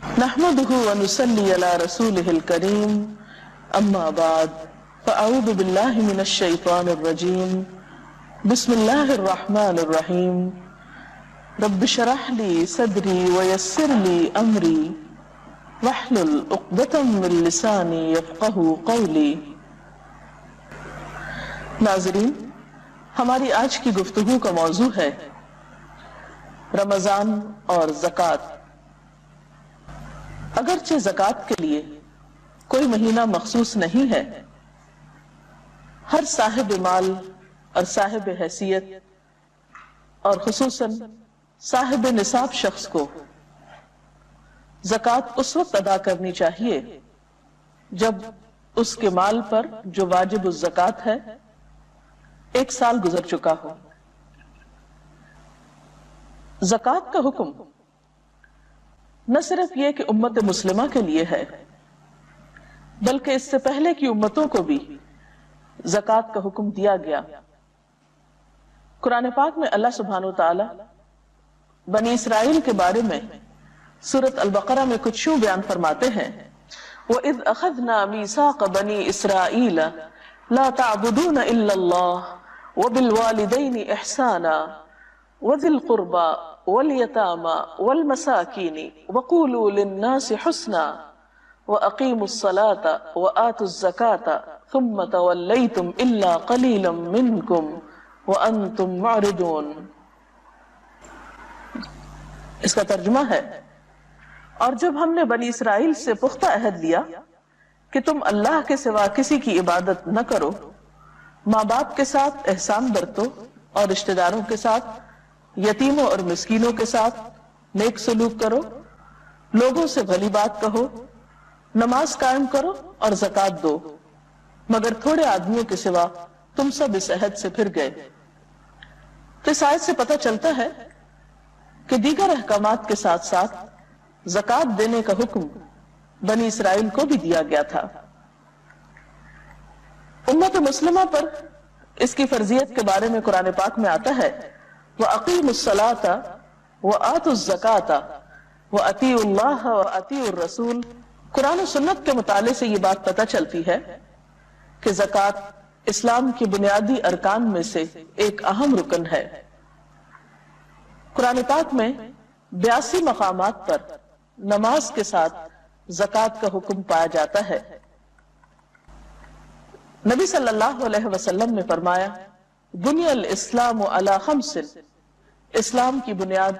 نحمده ونصلي على رسوله الكريم اما بعد فاعوذ بالله من الشيطان الرجيم بسم الله الرحمن الرحيم رب اشرح لي صدري ويسر لي امري واحلل عقدة من لساني يفقهوا قولي۔ ناظرین، ہماری آج کی گفتگو کا موضوع ہے رمضان اور زکوٰۃ۔ اگرچہ زکوٰۃ کے لیے کوئی مہینہ مخصوص نہیں ہے، ہر صاحب مال اور صاحب حیثیت اور خصوصاً صاحب نصاب شخص کو زکوٰۃ اس وقت ادا کرنی چاہیے جب اس کے مال پر جو واجب الزکوٰۃ ہے 1 سال گزر چکا ہو۔ زکوٰۃ کا حکم نہ صرف یہ کہ امت مسلمہ کے لیے ہے، بلکہ اس سے پہلے کی امتوں کو بھی زکوٰۃ کا حکم دیا گیا۔ قرآن پاک میں اللہ سبحانہ وتعالی بنی اسرائیل کے بارے میں سورۃ البقرہ میں کچھ یوں بیان فرماتے ہیں، وَإِذْ أَخَذْنَا مِيثَاقَ بَنِي إِسْرَائِيلَ لَا تَعْبُدُونَ إِلَّا اللَّهَ وَبِالْوَالِدَيْنِ إِحْسَانًا وَذِي الْقُرْبَى وَالْيَتَامَى وَالْمَسَاكِينِ وَقُولُوا لِلنَّاسِ حُسْنًا وَأَقِيمُوا الصَّلَاةَ وَآتُوا الزَّكَاةَ ثُمَّ تَوَلَّيْتُمْ إِلَّا قَلِيلًا مِّنكُمْ وَأَنْتُمْ مُعْرِضُونَ۔ اس کا ترجمہ ہے، اور جب ہم نے بنی اسرائیل سے پختہ عہد لیا کہ تم اللہ کے سوا کسی کی عبادت نہ کرو، ماں باپ کے ساتھ احسان برتو اور رشتہ داروں کے ساتھ، یتیموں اور مسکینوں کے ساتھ نیک سلوک کرو، لوگوں سے بھلی بات کہو، نماز قائم کرو اور زکوٰۃ دو، مگر تھوڑے آدمیوں کے سوا تم سب اس عہد سے پھر گئے۔ تو اس آیت سے پتہ چلتا ہے کہ دیگر احکامات کے ساتھ ساتھ زکوٰۃ دینے کا حکم بنی اسرائیل کو بھی دیا گیا تھا۔ امت مسلمہ پر اس کی فرضیت کے بارے میں قرآن پاک میں آتا ہے، وَأَقِيمُوا الصَّلَاةَ وَآتُوا الزَّكَاةَ وَأَطِيعُوا اللَّهَ وَأَطِيعُوا الرَّسُولَ۔ قرآن و سنت کے مطالعے سے یہ بات پتہ چلتی ہے کہ زکوٰۃ اسلام کے بنیادی ارکان میں سے ایک اہم رکن ہے۔ قرآن پاک میں 82 مقامات پر نماز کے ساتھ زکوٰۃ کا حکم پایا جاتا ہے۔ نبی صلی اللہ علیہ وسلم نے فرمایا، بنی الاسلام علی 5، اسلام کی بنیاد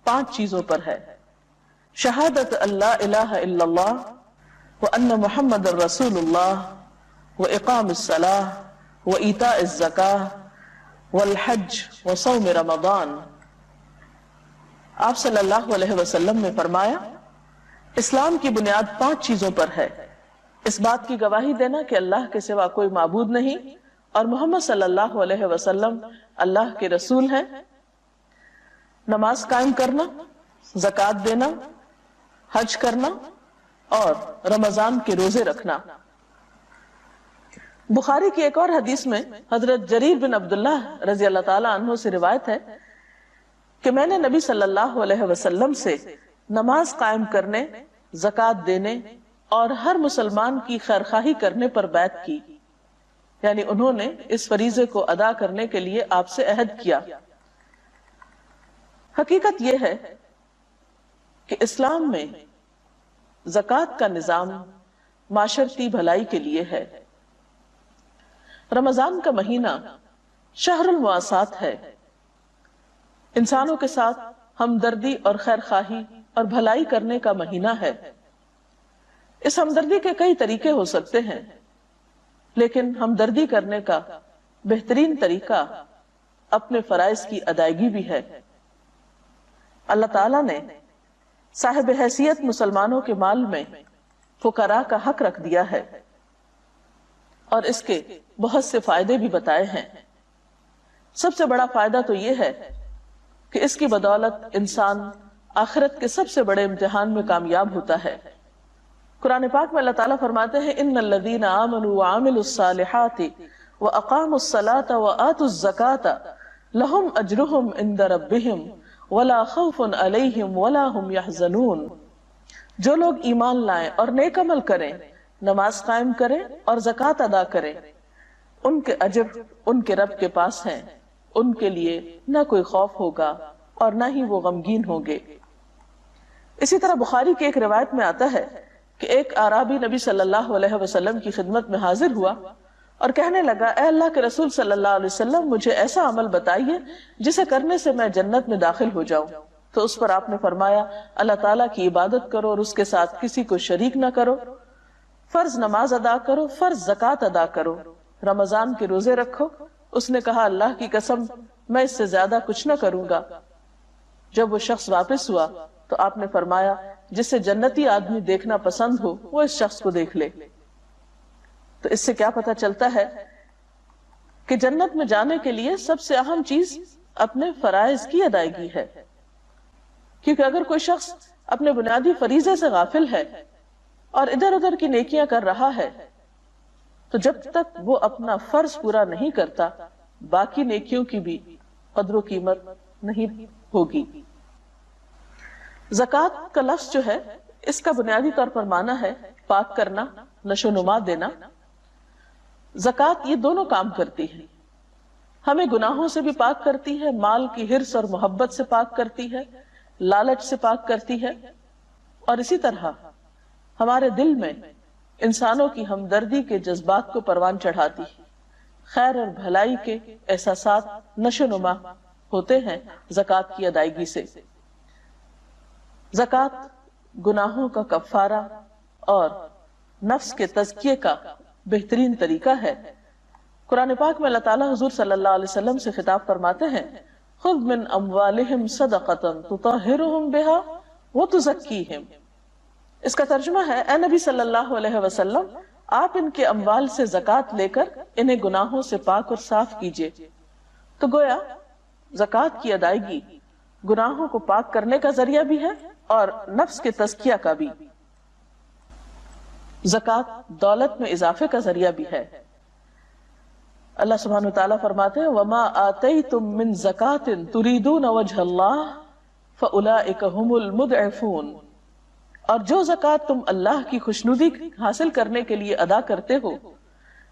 5 چیزوں پر ہے، شہادت اللہ الہ الا اللہ وان محمد رسول اللہ واقام الصلاۃ وایتاء الزکاۃ والحج وصوم رمضان۔ آپ صلی اللہ علیہ وسلم نے فرمایا، اسلام کی بنیاد 5 چیزوں پر ہے، اس بات کی گواہی دینا کہ اللہ کے سوا کوئی معبود نہیں اور محمد صلی اللہ علیہ وسلم اللہ کے رسول ہیں، نماز قائم کرنا، زکوٰۃ دینا، حج کرنا اور رمضان کے روزے رکھنا۔ بخاری کی ایک اور حدیث میں حضرت جریر بن عبداللہ رضی اللہ تعالی عنہ سے روایت ہے کہ میں نے نبی صلی اللہ علیہ وسلم سے نماز قائم کرنے، زکوٰۃ دینے اور ہر مسلمان کی خیرخواہی کرنے پر بیعت کی، یعنی انہوں نے اس فریضے کو ادا کرنے کے لیے آپ سے عہد کیا۔ حقیقت یہ ہے کہ اسلام میں زکوٰۃ کا نظام معاشرتی بھلائی کے لیے ہے۔ رمضان کا مہینہ شہر المواسات ہے، انسانوں کے ساتھ ہمدردی اور خیرخواہی اور بھلائی کرنے کا مہینہ ہے۔ اس ہمدردی کے کئی طریقے ہو سکتے ہیں، لیکن ہمدردی کرنے کا بہترین طریقہ اپنے فرائض کی ادائیگی بھی ہے۔ اللہ تعالیٰ نے صاحب حیثیت مسلمانوں کے مال میں فقراء کا حق رکھ دیا ہے اور اس کے بہت سے فائدے بھی بتائے ہیں۔ سب سے بڑا فائدہ تو یہ ہے کہ اس کی بدولت انسان آخرت کے سب سے بڑے امتحان میں کامیاب ہوتا ہے۔ قرآن پاک میں اللہ تعالیٰ فرماتے ہیں، ان الذین آمنوا وعملوا الصالحات واقاموا الصلاة وآتوا الزکاة لہم اجرہم عند ربہم ولا خوف علیہم ولا هم يحزنون۔ جو لوگ ایمان لائیں اور نیک عمل کریں، نماز قائم کریں اور زکوٰۃ ادا کریں، ان کے اجر ان کے رب کے پاس ہیں، ان کے لیے نہ کوئی خوف ہوگا اور نہ ہی وہ غمگین ہوں گے۔ اسی طرح بخاری کی ایک روایت میں آتا ہے کہ ایک اعرابی نبی صلی اللہ علیہ وسلم کی خدمت میں حاضر ہوا اور کہنے لگا، اے اللہ کے رسول صلی اللہ علیہ وسلم، مجھے ایسا عمل بتائیے جسے کرنے سے میں جنت میں داخل ہو جاؤں۔ تو اس پر آپ نے فرمایا، اللہ تعالیٰ کی عبادت کرو اور اس کے ساتھ کسی کو شریک نہ کرو، فرض نماز ادا کرو، فرض زکوٰۃ ادا کرو، رمضان کے روزے رکھو۔ اس نے کہا، اللہ کی قسم میں اس سے زیادہ کچھ نہ کروں گا۔ جب وہ شخص واپس ہوا تو آپ نے فرمایا، جسے جنتی آدمی دیکھنا پسند ہو وہ اس شخص کو دیکھ لے۔ تو اس سے کیا پتہ چلتا ہے کہ جنت میں جانے کے لیے سب سے اہم چیز اپنے فرائض کی ادائیگی ہے، کیونکہ اگر کوئی شخص اپنے بنیادی فریضے سے غافل ہے اور ادھر ادھر کی نیکیاں کر رہا ہے تو جب تک وہ اپنا فرض پورا نہیں کرتا باقی نیکیوں کی بھی قدر و قیمت نہیں ہوگی۔ زکوٰۃ کا لفظ جو ہے اس کا بنیادی طور پر معنی ہے پاک کرنا، نشو نما دینا۔ زکوٰۃ یہ دونوں کام کرتی ہے، ہمیں گناہوں سے بھی پاک کرتی ہے، مال کی حرص اور محبت سے پاک کرتی ہے، لالچ سے پاک کرتی ہے، اور اسی طرح ہمارے دل میں انسانوں کی ہمدردی کے جذبات کو پروان چڑھاتی ہے، خیر اور بھلائی کے احساسات نشو نما ہوتے ہیں زکوٰۃ کی ادائیگی سے۔ زکوٰۃ گناہوں کا کفارہ اور نفس کے تزکیے کا بہترین طریقہ ہے۔ قرآن پاک میں اللہ تعالیٰ حضور صلی اللہ علیہ وسلم سے خطاب فرماتے ہیں، خذ من اموالہم صدقۃ تطہرہم بہا وتزکیہم۔ اس کا ترجمہ ہے، اے نبی صلی اللہ علیہ وسلم، آپ ان کے اموال سے زکوٰۃ لے کر انہیں گناہوں سے پاک اور صاف کیجیے۔ تو گویا زکوٰۃ کی ادائیگی گناہوں کو پاک کرنے کا ذریعہ بھی ہے اور نفس کے تزکیہ کا بھی۔ زکوٰۃ دولت میں اضافے کا ذریعہ بھی ہے۔ اللہ سبحانہ وتعالیٰ فرماتے ہیں، وَمَا آتَيْتُم مِّن زَكَاةٍ تُرِيدُونَ وَجْهَ اللَّهِ فَأُولَئِكَ هُمُ الْمُضْعِفُونَ، اور جو زکوٰۃ تم اللہ کی خوشنودی حاصل کرنے کے لیے ادا کرتے ہو،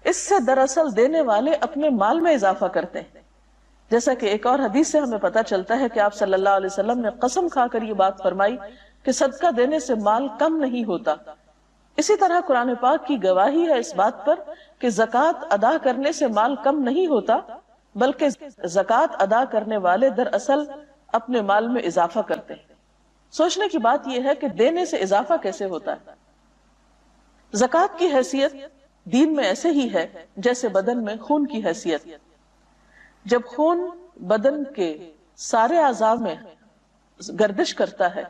اس سے دراصل دینے والے اپنے مال میں اضافہ کرتے ہیں۔ جیسا کہ ایک اور حدیث سے ہمیں پتہ چلتا ہے کہ آپ صلی اللہ علیہ وسلم نے قسم کھا کر یہ بات فرمائی کہ صدقہ دینے سے مال کم نہیں ہوتا۔ اسی طرح قرآن پاک کی گواہی ہے اس بات پر کہ زکوٰۃ ادا کرنے سے مال کم نہیں ہوتا، بلکہ زکوٰۃ ادا کرنے والے دراصل اپنے مال میں اضافہ کرتے ہیں۔ سوچنے کی بات یہ ہے کہ دینے سے اضافہ کیسے ہوتا ہے۔ زکوٰۃ کی حیثیت دین میں ایسے ہی ہے جیسے بدن میں خون کی حیثیت۔ جب خون بدن کے سارے اعضاء میں گردش کرتا ہے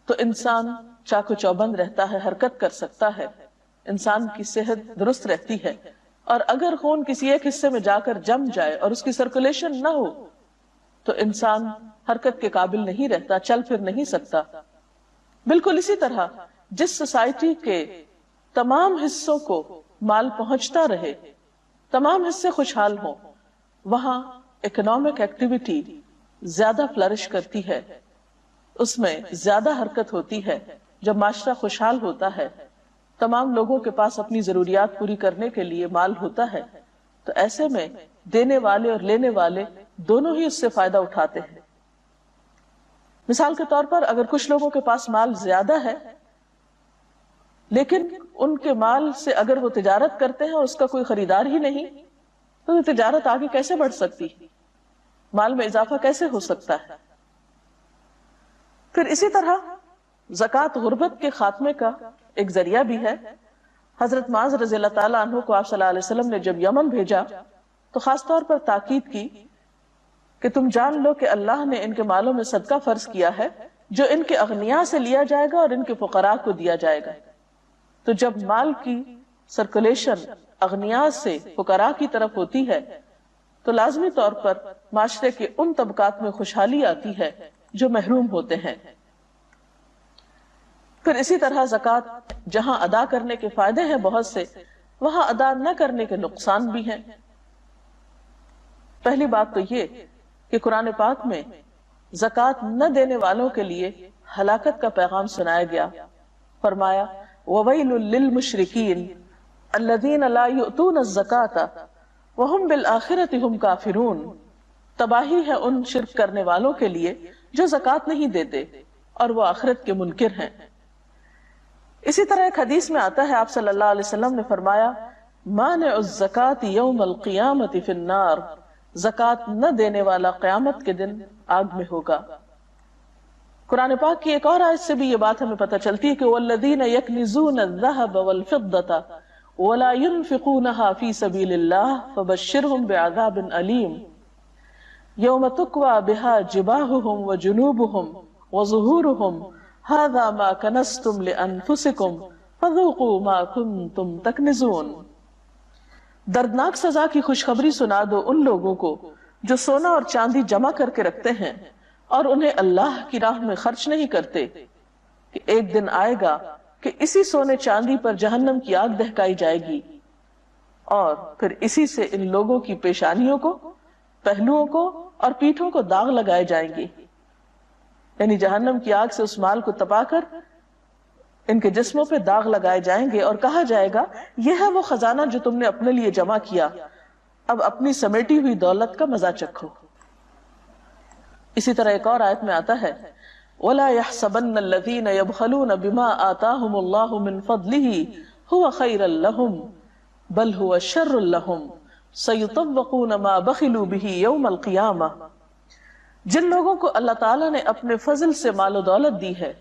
تو انسان چاق و چوبند رہتا ہے، حرکت کر سکتا ہے، انسان کی صحت درست رہتی ہے۔ اور اگر خون کسی ایک حصے میں جا کر جم جائے اور اس کی سرکولیشن نہ ہو تو انسان حرکت کے قابل نہیں رہتا، چل پھر نہیں سکتا۔ بالکل اسی طرح جس سوسائٹی کے تمام حصوں کو مال پہنچتا رہے، تمام حصے خوشحال ہوں، وہاں اکنامک ایکٹیویٹی زیادہ فلرش کرتی ہے، اس میں زیادہ حرکت ہوتی ہے۔ جب معاشرہ خوشحال ہوتا ہے، تمام لوگوں کے پاس اپنی ضروریات پوری کرنے کے لیے مال ہوتا ہے، تو ایسے میں دینے والے اور لینے والے دونوں ہی اس سے فائدہ اٹھاتے ہیں۔ مثال کے طور پر اگر کچھ لوگوں کے پاس مال زیادہ ہے لیکن ان کے مال سے اگر وہ تجارت کرتے ہیں اور اس کا کوئی خریدار ہی نہیں تو تجارت آگے کیسے بڑھ سکتی، مال میں اضافہ کیسے ہو سکتا ہے۔ پھر اسی طرح زکوٰۃ غربت کے خاتمے کا ایک ذریعہ بھی ہے۔ حضرت معاذ رضی اللہ تعالیٰ عنہ کو آپ صلی اللہ علیہ وسلم نے جب یمن بھیجا تو خاص طور پر تاکید کی کہ تم جان لو کہ اللہ نے ان کے مالوں میں صدقہ فرض کیا ہے جو ان کے اغنیاء سے لیا جائے گا اور ان کے فقراء کو دیا جائے گا۔ تو جب مال کی سرکولیشن اغنیاء سے فقراء کی طرف ہوتی ہے تو لازمی طور پر معاشرے کے ان طبقات میں خوشحالی آتی ہے جو محروم ہوتے ہیں۔ پھر اسی طرح زکوٰۃ جہاں ادا کرنے کے فائدے ہیں بہت سے، وہاں ادا نہ کرنے کے نقصان بھی ہیں۔ پہلی بات تو یہ کہ قرآن پاک میں زکوٰۃ نہ دینے والوں کے لیے ہلاکت کا پیغام سنایا گیا فرمایا وَوَيْلٌ لِّلْمُشْرِكِينَ الَّذِينَ لَا يُؤْتُونَ الزَّكَاةَ وَهُمْ بِالْآخِرَةِ هُمْ كَافِرُونَ، تباہی ہے ان شرک کرنے والوں کے لیے جو زکوٰۃ نہیں دیتے اور وہ آخرت کے منکر ہیں۔ اسی طرح ایک حدیث میں آتا ہے، آپ صلی اللہ علیہ وسلم نے فرمایا مانع الزکاة یوم القیامت فی النار، زکوٰۃ نہ دینے والا قیامت کے دن آگ میں ہوگا۔ قرآن پاک کی ایک اور آیت سے بھی یہ بات ہمیں پتہ چلتی ہے کہ والذین یکنزون الذھب والفضة ولا ينفقونها في سبيل الله فبشرهم بعذاب علیم یوم تکوی بها جباہهم وجنوبهم وظہورهم هذا ما کنزتم لانفسکم فذوقوا ما کنتم تکنزون۔ دردناک سزا کی خوشخبری سنا دو ان لوگوں کو جو سونا اور چاندی جمع کر کے رکھتے ہیں اور انہیں اللہ کی راہ میں خرچ نہیں کرتے، کہ ایک دن آئے گا کہ اسی سونے چاندی پر جہنم کی آگ دہکائی جائے گی، اور پھر اسی سے ان لوگوں کی پیشانیوں کو، پہلوؤں کو اور پیٹھوں کو داغ لگائے جائیں گے، یعنی جہنم کی آگ سے اس مال کو تپا کر ان کے جسموں پہ داغ لگائے جائیں گے، اور کہا جائے گا یہ ہے وہ خزانہ جو تم نے اپنے لیے جمع کیا، اب اپنی سمیٹی ہوئی دولت کا مزہ چکھو۔ اسی طرح ایک اور آیت میں آتا ہے وَلَا يَحْسَبَنَّ الَّذِينَ يَبْخَلُونَ بِمَا آتَاهُمُ اللَّهُ مِنْ فَضْلِهِ هُوَ خَيْرًا لَهُمْ بَلْ هُوَ شَرٌّ لَهُمْ سَيُطَوَّقُونَ مَا بَخِلُوا بِهِ يَوْمَ الْقِيَامَةِ۔ جن لوگوں کو اللہ تعالیٰ نے اپنے فضل سے مال و دولت دی ہے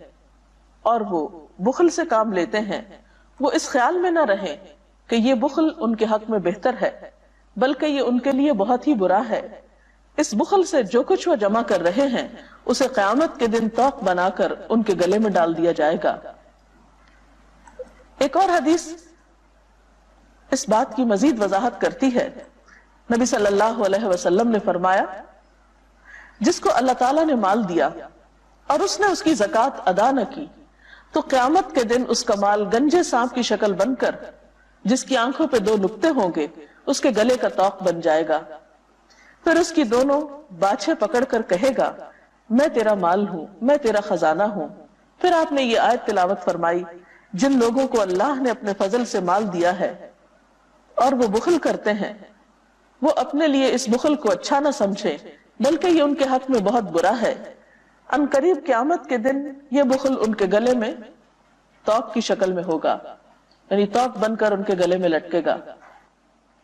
اور وہ بخل سے کام لیتے ہیں، وہ اس خیال میں نہ رہیں کہ یہ بخل ان کے حق میں بہتر ہے، بلکہ یہ ان کے لیے بہت ہی برا ہے۔ اس بخل سے جو کچھ وہ جمع کر رہے ہیں اسے قیامت کے دن طوق بنا کر ان کے گلے میں ڈال دیا جائے گا۔ ایک اور حدیث اس بات کی مزید وضاحت کرتی ہے۔ نبی صلی اللہ علیہ وسلم نے فرمایا جس کو اللہ تعالیٰ نے مال دیا اور اس نے اس کی زکوٰۃ ادا نہ کی تو قیامت کے دن اس کا مال گنجے سانپ کی شکل بن کر، جس کی آنکھوں پہ 2 نقطے ہوں گے، اس کے گلے کا طوق بن جائے گا، پھر اس کی دونوں باچھیں پکڑ کر کہے گا میں تیرا مال ہوں، میں تیرا خزانہ ہوں۔ پھر آپ نے یہ آیت تلاوت فرمائی جن لوگوں کو اللہ نے اپنے فضل سے مال دیا ہے اور وہ بخل کرتے ہیں، وہ اپنے لیے اس بخل کو اچھا نہ سمجھیں بلکہ یہ ان کے حق میں بہت برا ہے۔ ان قریب قیامت کے دن یہ بخل ان کے گلے میں طوق کی شکل میں ہوگا، یعنی طوق بن کر ان کے گلے میں لٹکے گا۔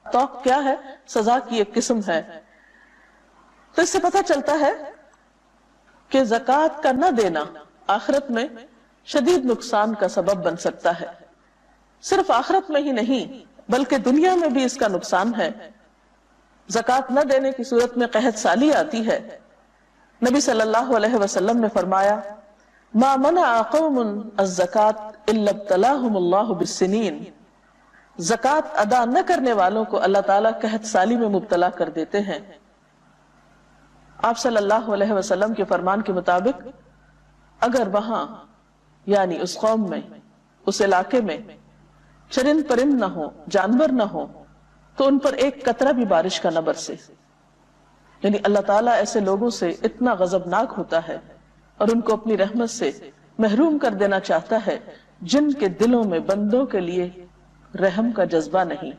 طوق کیا ہے؟ سزا کی ایک قسم ہے۔ تو اس سے پتہ چلتا ہے کہ زکوٰۃ کا نہ دینا آخرت میں شدید نقصان کا سبب بن سکتا ہے۔ صرف آخرت میں ہی نہیں بلکہ دنیا میں بھی اس کا نقصان ہے۔ زکوٰۃ نہ دینے کی صورت میں قحط سالی آتی ہے۔ نبی صلی اللہ علیہ وسلم نے فرمایا ما منع قوم الزکاة الا ابتلاهم اللہ بالسنین، زکوٰۃ ادا نہ کرنے والوں کو اللہ تعالیٰ قحط سالی میں مبتلا کر دیتے ہیں۔ آپ صلی اللہ علیہ وسلم کے فرمان کے مطابق اگر وہاں یعنی اس قوم میں، اس علاقے میں چرند پرند نہ ہو، جانور نہ ہو، تو ان پر ایک قطرہ بھی بارش کا نہ برسے، یعنی اللہ تعالیٰ ایسے لوگوں سے اتنا غضبناک ہوتا ہے اور ان کو اپنی رحمت سے محروم کر دینا چاہتا ہے جن کے دلوں میں بندوں کے لیے رحم کا جذبہ نہیں۔